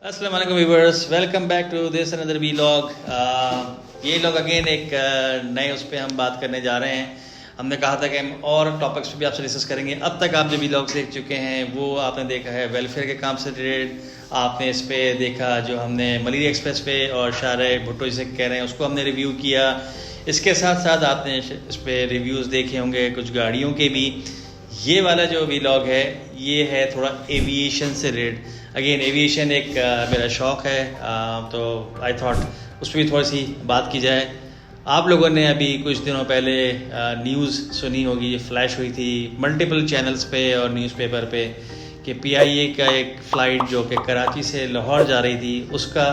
अस्सलाम वालेकुम viewers, welcome back to this another vlog. ये लोग अगेन एक नए उस पर हम बात करने जा रहे हैं। हमने कहा था कि हम और टॉपिक्स पे भी आपसे डिस्कस करेंगे। अब तक आप जो वीलॉग्स देख चुके हैं वो आपने देखा है वेलफेयर के काम से रिलेटेड, आपने इस पे देखा जो हमने मलिरी एक्सप्रेस पे और शारे भुट्टो जिसे कह रहे हैं उसको हमने रिव्यू किया। इसके साथ साथ आपने इस पे रिव्यूज़ देखे होंगे कुछ गाड़ियों के भी। ये वाला जो वीलॉग है ये है थोड़ा एविएशन से रिलेटेड। अगेन एविएशन एक मेरा शौक़ है, तो आई थॉट उस पर भी थोड़ी सी बात की जाए। आप लोगों ने अभी कुछ दिनों पहले न्यूज़ सुनी होगी, फ्लैश हुई थी मल्टीपल चैनल्स पे और न्यूज़पेपर पे कि PIA का एक फ़्लाइट जो कि कराची से लाहौर जा रही थी उसका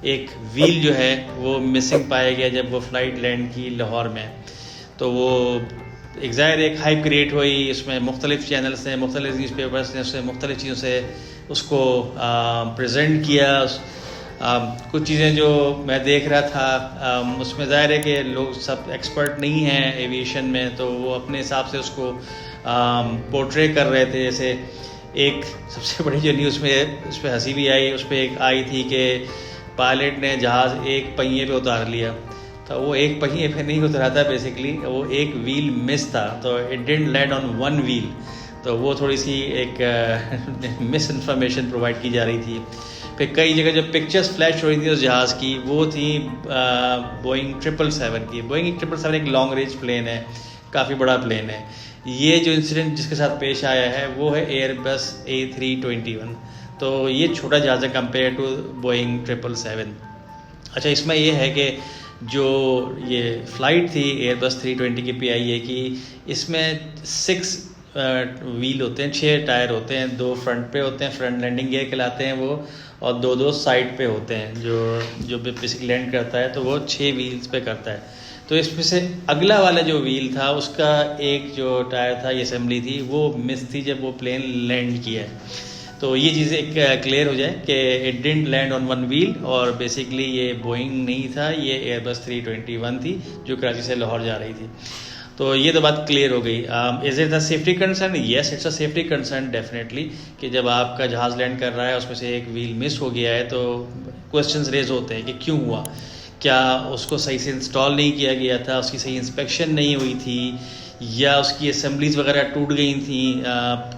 एक व्हील जो है वो मिसिंग पाया गया जब वो फ़्लाइट लैंड की लाहौर में। तो वो एक ज़ाहिर एक हाइप क्रिएट हुई, उसमें मुख्तलिफ़ चैनल्स ने, मुख्तलिफ़ न्यूज़पेपर्स ने उससे मुख्तलिफ़ चीज़ों से उसको प्रेजेंट किया। कुछ चीज़ें जो मैं देख रहा था उसमें ज़ाहिर है कि लोग सब एक्सपर्ट नहीं हैं एविएशन में, तो वो अपने हिसाब से उसको पोर्ट्रे कर रहे थे। जैसे एक सबसे बड़ी जो न्यूज़ में उस पर हंसी भी आई, उस पर एक आई थी कि पायलट ने जहाज़ एक पहिए पे उतार लिया। तो वो एक पहिए पे नहीं उतरा था, बेसिकली वो एक व्हील मिस था, तो it didn't land on one wheel. तो वो थोड़ी सी एक मिस इन्फॉर्मेशन प्रोवाइड की जा रही थी। फिर कई जगह जो पिक्चर्स फ्लैश हो रही थी उस जहाज़ की वो थी बोइंग 777 की। बोइंग 777 एक लॉन्ग रेंज प्लेन है, काफ़ी बड़ा प्लेन है। ये जो इंसिडेंट जिसके साथ पेश आया है वो है एयरबस A321। तो ये छोटा जहाज़ है कंपेयर टू बोइंग 777। अच्छा, इसमें ये है कि जो ये फ़्लाइट थी एयरबस 320 की PIA की, इसमें 6 व्हील होते हैं, 6 टायर होते हैं। 2 फ्रंट पे होते हैं, फ्रंट लैंडिंग गियर कहलाते हैं वो, और 2 साइड पे होते हैं। जो बेसिक लैंड करता है तो वो 6 व्हील्स पे करता है। तो इसमें से अगला वाला जो व्हील था उसका एक जो टायर था, ये असेंबली थी, वो मिस थी जब वो प्लेन लैंड किया है। तो ये चीज़ एक क्लियर हो जाए कि it didn't land on one wheel, और बेसिकली ये बोइंग नहीं था, ये एयरबस 321 थी जो कराची से लाहौर जा रही थी। तो ये तो बात क्लियर हो गई। Is it a safety concern? Yes, it's a safety concern definitely, कि जब आपका जहाज़ लैंड कर रहा है उसमें से एक व्हील मिस हो गया है तो क्वेश्चंस रेज होते हैं कि क्यों हुआ। क्या उसको सही से इंस्टॉल नहीं किया गया था, उसकी सही इंस्पेक्शन नहीं हुई थी, या उसकी असेंबलीज वगैरह टूट गई थी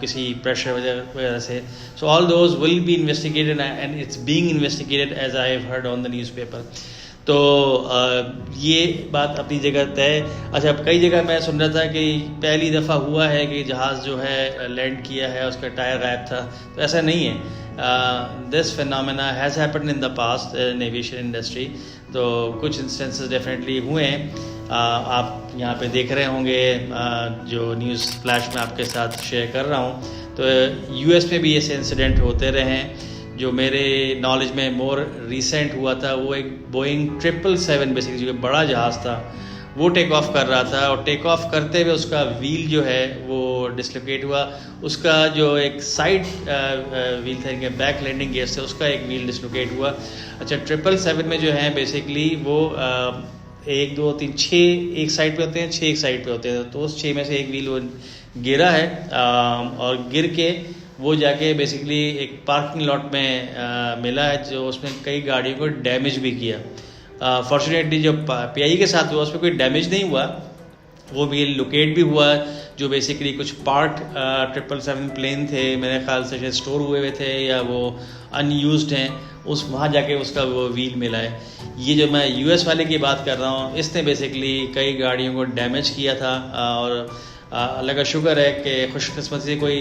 किसी प्रेशर वगैरह से। So all those will be investigated and it's being investigated as I have heard on the newspaper. तो ये बात अपनी जगह तय। अच्छा, अब कई जगह मैं सुन रहा था कि पहली दफ़ा हुआ है कि जहाज़ जो है लैंड किया है उसका टायर गायब था, तो ऐसा नहीं है। This phenomena has happened in the past in aviation industry. तो कुछ इंस्टेंसेस डेफिनेटली हुए हैं। आप यहाँ पे देख रहे होंगे जो न्यूज़ फ्लैश में आपके साथ शेयर कर रहा हूँ, तो US में भी ऐसे इंसिडेंट होते रहे हैं। जो मेरे नॉलेज में मोर रिसेंट हुआ था वो एक बोइंग 777 बेसिकली जो बड़ा जहाज़ था वो टेक ऑफ कर रहा था, और टेक ऑफ करते हुए उसका व्हील जो है वो डिसलोकेट हुआ। उसका जो एक साइड व्हील था, इनके बैक लैंडिंग गियर से, उसका एक व्हील डिसलोकेट हुआ। अच्छा, 777 में जो है बेसिकली वो 1 2 3 6 एक साइड पे होते हैं, 6 एक साइड पे होते हैं। तो उस 6 में से एक व्हील वो गिरा है, और गिर के वो जाके बेसिकली एक पार्किंग लॉट में मिला है, जो उसमें कई गाड़ियों को डैमेज भी किया। फॉर्चुनेटली जो PIA के साथ हुआ उसमें कोई डैमेज नहीं हुआ, वो व्हील लोकेट भी हुआ। जो बेसिकली कुछ पार्ट 777 प्लेन थे, मेरे ख्याल से शायद स्टोर हुए थे या वो अनयूज्ड हैं, उस वहाँ जाके उसका वो व्हील मिला है। ये जो मैं US वाले की बात कर रहा हूँ, इसने बेसिकली कई गाड़ियों को डैमेज किया था, और अल्लाह का शुक्र है कि खुशकिस्मती से कोई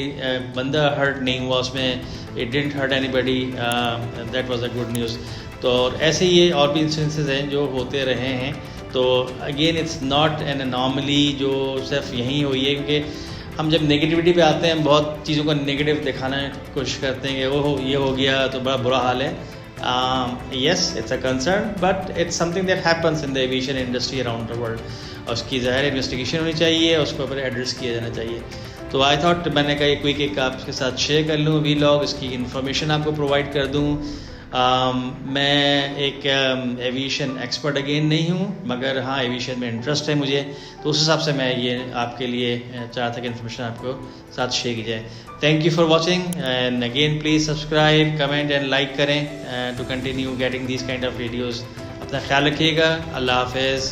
बंदा हर्ट नहीं हुआ उसमें। It didn't hurt anybody, that was a good news. तो ऐसे ये और भी इंस्टेंसेस हैं जो होते रहे हैं। तो again it's not an anomaly जो सिर्फ यहीं हुई है, क्योंकि हम जब नेगेटिविटी पे आते हैं हम बहुत चीज़ों को नेगेटिव दिखाने की कोशिश करते हैं कि ये हो गया तो बड़ा बुरा हाल है। Yes, it's a concern, but it's something that happens in the aviation industry around the world. और उसकी ज़ाहिर इन्वेस्टिगेशन होनी चाहिए, उसको ऊपर एड्रेस किया जाना चाहिए। तो आई थॉट मैंने कहा क्विक एक आपके साथ शेयर कर लूँ वीलॉग, इसकी इन्फॉर्मेशन आपको प्रोवाइड कर दूँ। मैं एक एविएशन एक्सपर्ट अगेन नहीं हूँ, मगर हाँ एविएशन में इंटरेस्ट है मुझे, तो उस हिसाब से मैं ये आपके लिए चाहता था कि इन्फॉर्मेशन आपको साथ शेयर की जाए। Thank you for watching and again please subscribe, comment and like करें to continue getting these kind of videos. अपना ख्याल रखिएगा। अल्लाह हाफिज़।